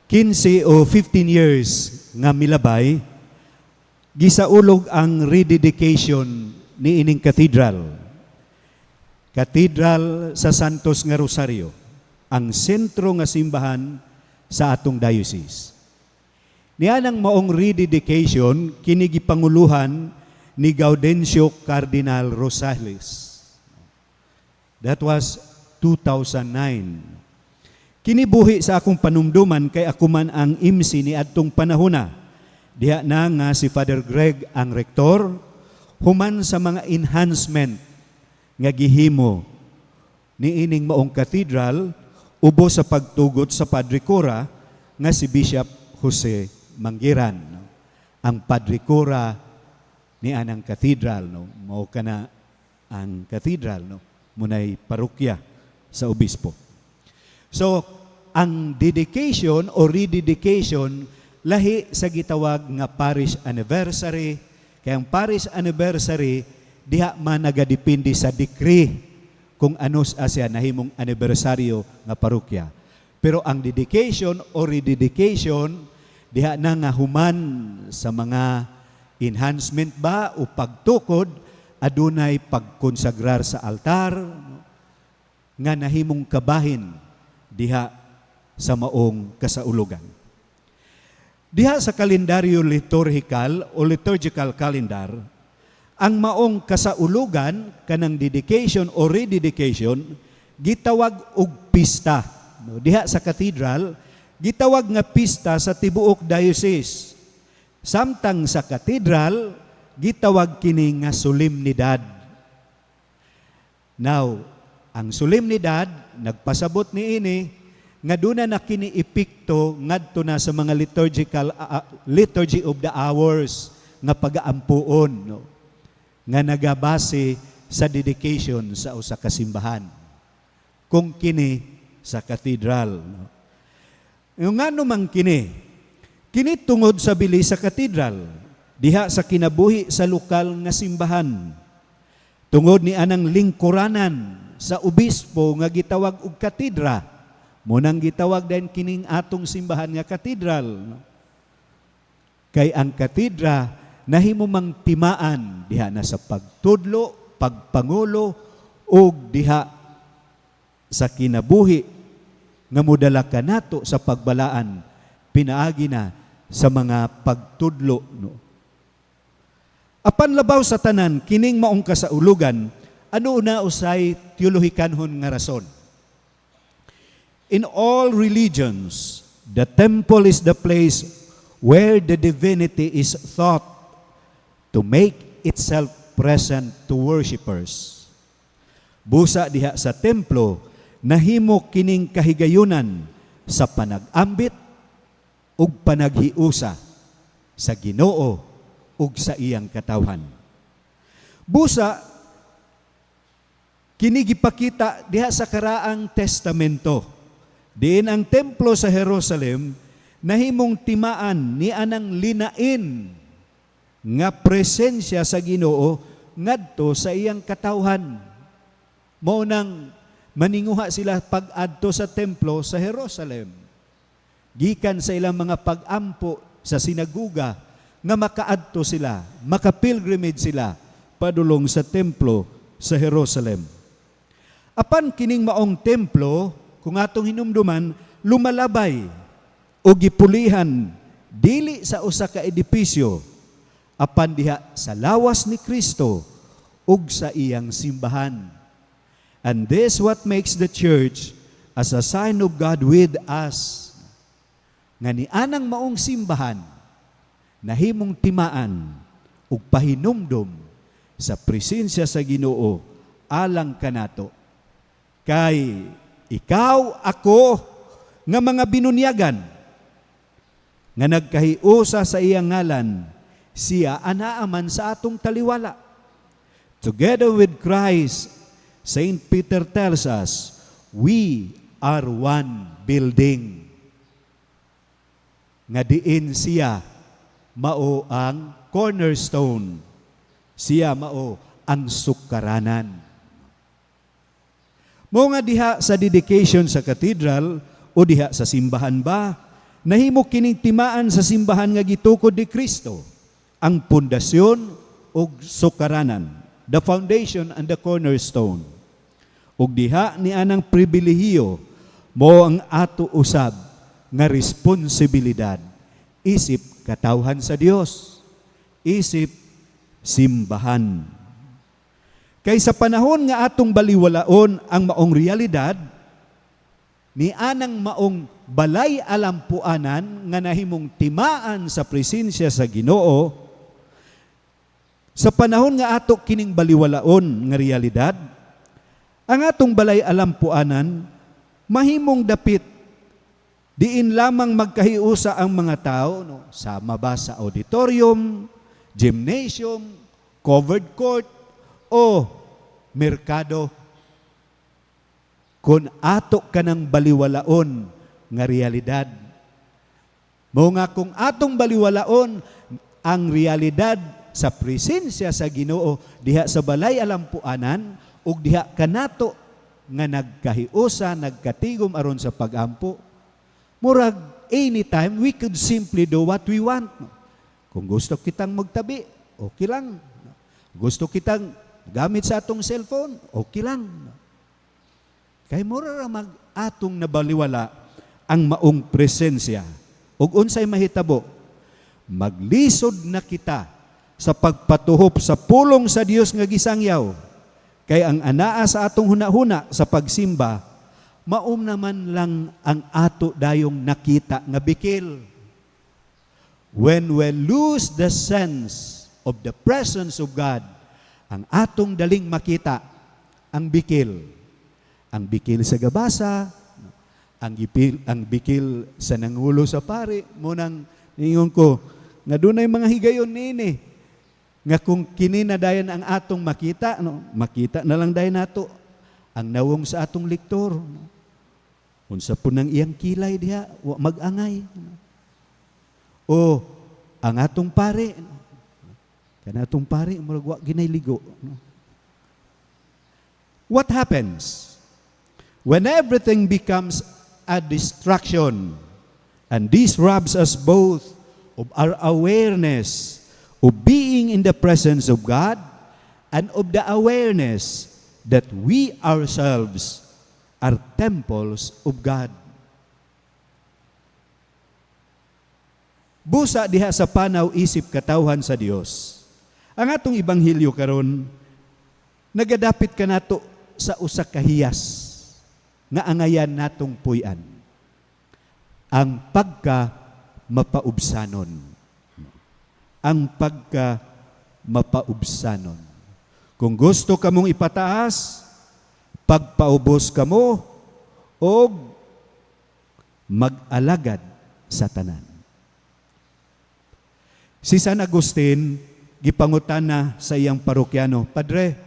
15 o 15 years nga milabay, gisaulog ang rededication ni ining cathedral. Cathedral sa Santos nga Rosario, ang sentro nga simbahan sa atong diocese. Nianang maong rededication, kinigipanguluhan ni Gaudencio Cardinal Rosales. That was 2009. Kinibuhi sa akong panumduman kay ako man ang MC ni adtong panahona. Diha na nga si Father Greg ang rektor, human sa mga enhancement nga gihimo ni ining maong cathedral, ubo sa pagtugot sa Padre Cura nga si Bishop Jose Mangiran. Ang Padre Cura ni anang cathedral, no? Mao kana ang cathedral, no? Munay parokya sa obispo. So, ang dedication o rededication lahi sa gitawag nga parish anniversary. Kaya ang parish anniversary diha man nagadepende sa decree kung ano siya nahimong anibersaryo nga parokya. Pero ang dedication o rededication diha na nga human sa mga enhancement ba o pagtukod, adunay pagkonsagrar sa altar nga nahimong kabahin diha sa maong kasaulugan. Diha sa kalendaryo liturgical o liturgical calendar, ang maong kasaulugan kanang dedication o rededication gitawag og pista. No, diha sa cathedral gitawag nga pista sa tibuok diocese. Samtang sa cathedral gitawag kini nga solemnidad. Now, ang solemnidad nagpasabot niini nga duna na kini epekto ngadto na sa mga liturgy of the hours nga pagaampuon, no? Nga nagabase sa dedication sa usa ka simbahan. Kung kini sa cathedral, no? Yung nga naman kini tungod sa bili sa cathedral, diha sa kinabuhi sa lokal nga simbahan. Tungod ni anang lingkuranan sa obispo nga gitawag og katedra, munang gitawag din kining atong simbahan nga katedral. Kay ang katedra nahimo mang timaan diha na sa pagtudlo, pagpangulo ug diha sa kinabuhi nga modala kanato sa pagbalaan pinaagi na sa mga pagtudlo, no. Apan labaw sa tanan kining maong kasaulugan, ano na usay teolohikanhon nga rason. In all religions, the temple is the place where the divinity is thought to make itself present to worshipers. Busa diha sa templo, nahimo kining kahigayunan sa panag-ambit ug panaghiusa sa Ginoo ug sa iyang katawhan. Busa kini gipakita diha sa karaang testamento. Diin ang templo sa Jerusalem nahimong timaan ni anang linain nga presensya sa Ginoo ngadto sa iyang katawhan. Mao nang maninguha sila pag-adto sa templo sa Jerusalem. Gikan sa ilang mga pag-ampo sa sinaguga nga makaadto sila, makapilgrimage sila padulong sa templo sa Jerusalem. Apan kining maong templo, kung atong hinumduman, lumalabay o gipulihan dili sa usa ka edipisyo, apan diha sa lawas ni Kristo ug sa iyang simbahan. And this what makes the church as a sign of God with us. Nga ni anang maong simbahan, nahimong timaan ug pahinumdom sa presensya sa Ginoo alang kanato. Kay ikaw, ako, nga mga binunyagan, nga nagkahiusa sa iyang ngalan, siya anaaman sa atong taliwala. Together with Christ, Saint Peter tells us, we are one building. Nga diin siya mao ang cornerstone. Siya mao ang sukaranan. Mo nga diha sa dedication sa cathedral o diha sa simbahan ba, nahimo kining timaan sa simbahan nga gitukod ni Kristo, ang pundasyon ug sukaranan, the foundation and the cornerstone. Ug diha ni anang pribilehiyo mo ang ato usab nga responsibilidad isip katawhan sa Dios, isip simbahan. Kay sa panahon nga atong baliwalaon ang maong realidad, ni anang maong balay alampuanan nga nahimong timaan sa presensya sa Ginoo, sa panahon nga ato kining baliwalaon nga realidad, ang atong balay alampuanan mahimong dapit diin lamang magkahiusa ang mga tao, no? Sama ba sa auditorium, gymnasium, covered court, o merkado. Kung ato ka ng baliwalaon nga realidad. Mo nga kung atong baliwalaon ang realidad sa presensya sa Ginoo diha sa balay alampuanan ug diha kanato nga nagkahiusa, nagkatigom aron sa pagampo, murag anytime we could simply do what we want. Kung gusto kitang magtabi, okay lang. Gusto kitang gamit sa atong cellphone, okay lang. Kay mura ra mag atong nabaliwala ang maong presensya. Ug unsay mahitabo? Maglisod na kita sa pagpatuhop sa pulong sa Dios nga gisangyaw. Kay ang anaa sa atong hunahuna sa pagsimba, maum naman lang ang ato dayong nakita nga bikil. When we lose the sense of the presence of God, ang atong daling makita ang bikil. Ang bikil sa gabasa, ang bikil sa nangulo sa pari, munang ningon ko, nga dunay mga higayon nini, nga kung kininadayan ang atong makita, no, makita na lang dayon nato ang nawong sa atong lektor. No. Unsa po nang iyang kilay diha, wa mag-angay. No. O ang atong pare, no. Kanatong pare, murag wa ginayligo. No. What happens when everything becomes a distraction, and this robs us both of our awareness of being in the presence of God and of the awareness that we ourselves are temples of God. Busa diha sa panaw isip katawhan sa Dios. Ang atong ibanghilyo karon nagadapit kanato sa usa ka hiyas nga angayan natong puy-an. Ang pagka mapaubsanon. Ang pagka mapaubsanon. Kung gusto kamong ipataas, pagpaubos kamo o mag-alagad sa tanan. Si San Agustin gipangutan na sa iyang parokyano, Padre,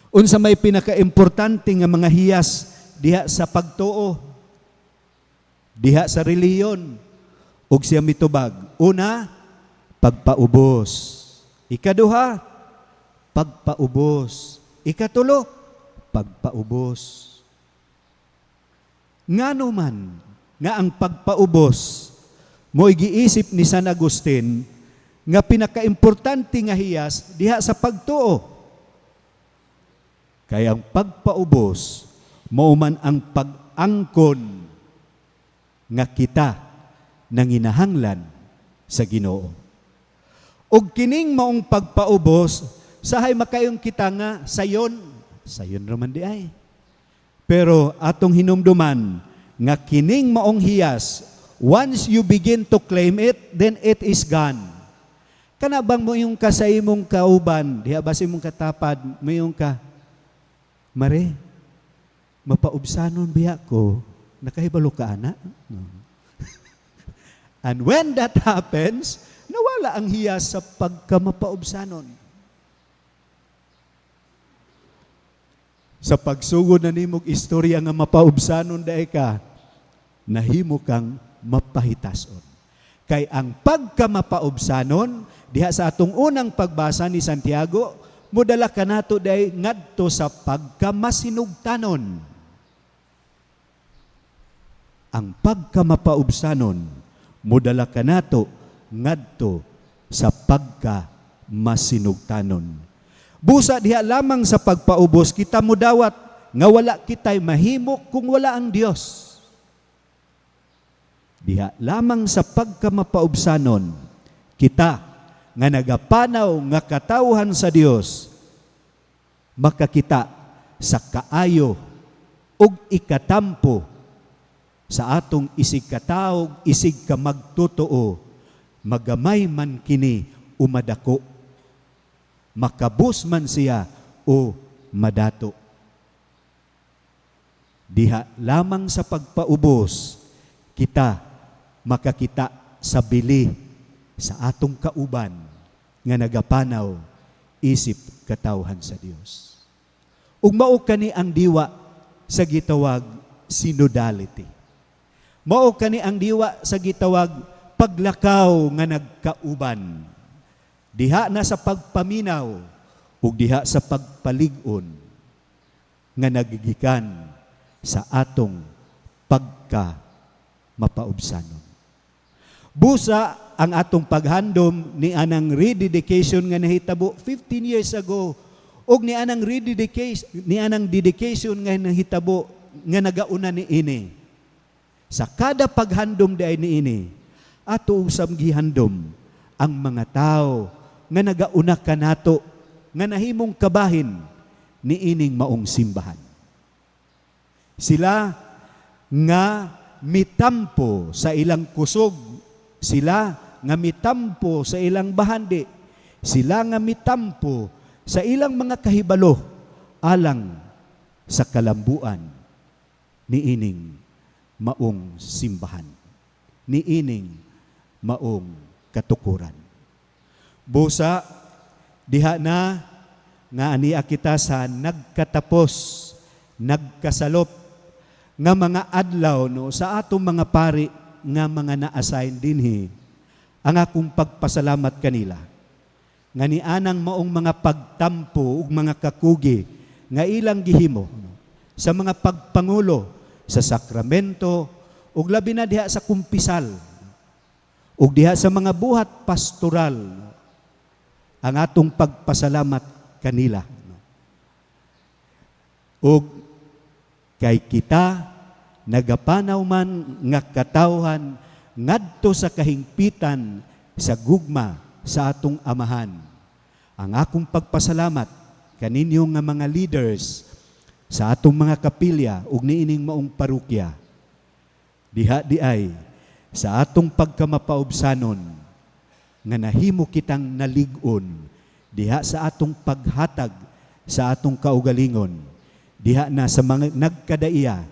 unsa may pinaka-importante nga mga hiyas diha sa pagtuo, diha sa reliyon, ug siya mitubag. Una, pagpaubos. Ikaduha, pagpaubos. Ikatulo, pagpaubos. Ngano man nga ang pagpaubos mo'y giisip ni San Agustin nga pinaka-importante nga hiyas diha sa pagtuo. Kaya ang pagpaubos mao man ang pag-angkon nga kita nanginahanglan sa Ginoo. Og kining maong pagpaubos, sahay makayong kita nga sayon raman di ay. Pero atong hinumduman nga kining maong hiyas, once you begin to claim it, then it is gone. Kanabang mo yung kasay mong kauban, diha basi mong katapad, mo yung ka, Mare, mapaubsanon biya ko, nakahibalo ka ana? No. And when that happens, nawala ang hiyas sa pagkamapaubsanon. Sa pagsugod na nimog istorya nga mapaubsanon dahi ka, nahimo kang mapahitason. Kay ang pagkamapaubsanon, diha sa atong unang pagbasa ni Santiago, mudala ka nato dahi ngadto sa pagkamasinugtanon. ang pagkamapaubsanon mudala kanato ngadto sa pagkamasinugtanon. Busa diha lamang sa pagpaubos kita mudawat nga wala kitay mahimo kung wala ang Dios. Diha lamang sa pagkamapaubsanon kita nga nagapanaw nga katawhan sa Dios makakita sa kaayo ug ikatampo sa atong isig katawog, isig ka magtotoo, magamay man kini o madako, makabus man siya o madato. Diha lamang sa pagpaubos kita makakita sa bili sa atong kauban nga nagapanaw isip katawhan sa Dios. Ug mao kani ang diwa sa gitawag synodality. Mao kani ang diwa sa gitawag paglakaw nga nagkauban. Diha na sa pagpaminaw ug diha sa pagpalig-on nga nagigikan sa atong pagka mapaubsanon. Busa ang atong paghandom ni anang rededication nga nahitabo 15 years ago ug ni anang dedication nga nahitabo nga nagauna ni ini. Sa kada paghandom diay ni ini, ato usab gihandom ang mga tao nga nagauna kanato nga nahimong kabahin ni ining maong simbahan. Sila nga mitampo sa ilang kusog, sila nga mitampo sa ilang bahandi, sila nga mitampo sa ilang mga kahibalo alang sa kalambuan ni ining maong simbahan, ni ining maong katukuran. Busa, diha na nga aniya kita sa nagkatapos, nagkasalop, nga mga adlaw no, sa atong mga pari nga mga na-assign dinhi, ang akong pagpasalamat kanila. Nga ni anang maong mga pagtampo ug mga kakugi nga ilang gihimo no, sa mga pagpangulo sa sakramento ug labi na diha sa kumpisal ug diha sa mga buhat pastoral no, ang atong pagpasalamat kanila. No. Ug kay kita nagapanaw man nga katawhan ngadto sa kahingpitan sa gugma sa atong amahan. Ang akong pagpasalamat kaninyo nga mga leaders sa atong mga kapilya ug niining maong parokya. Diha diay sa atong pagkamapaubsanon nga nahimo kitang nalig-on diha sa atong paghatag sa atong kaugalingon. Diha na sa mga nagkadaiya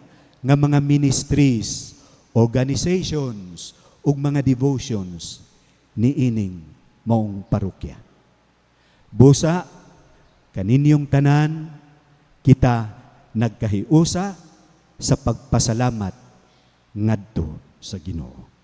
nga mga ministries, organizations, ug mga devotions ni ining maong parokya. Busa, kaninyong tanan, kita nagkahiusa sa pagpasalamat ngadto sa Ginoo.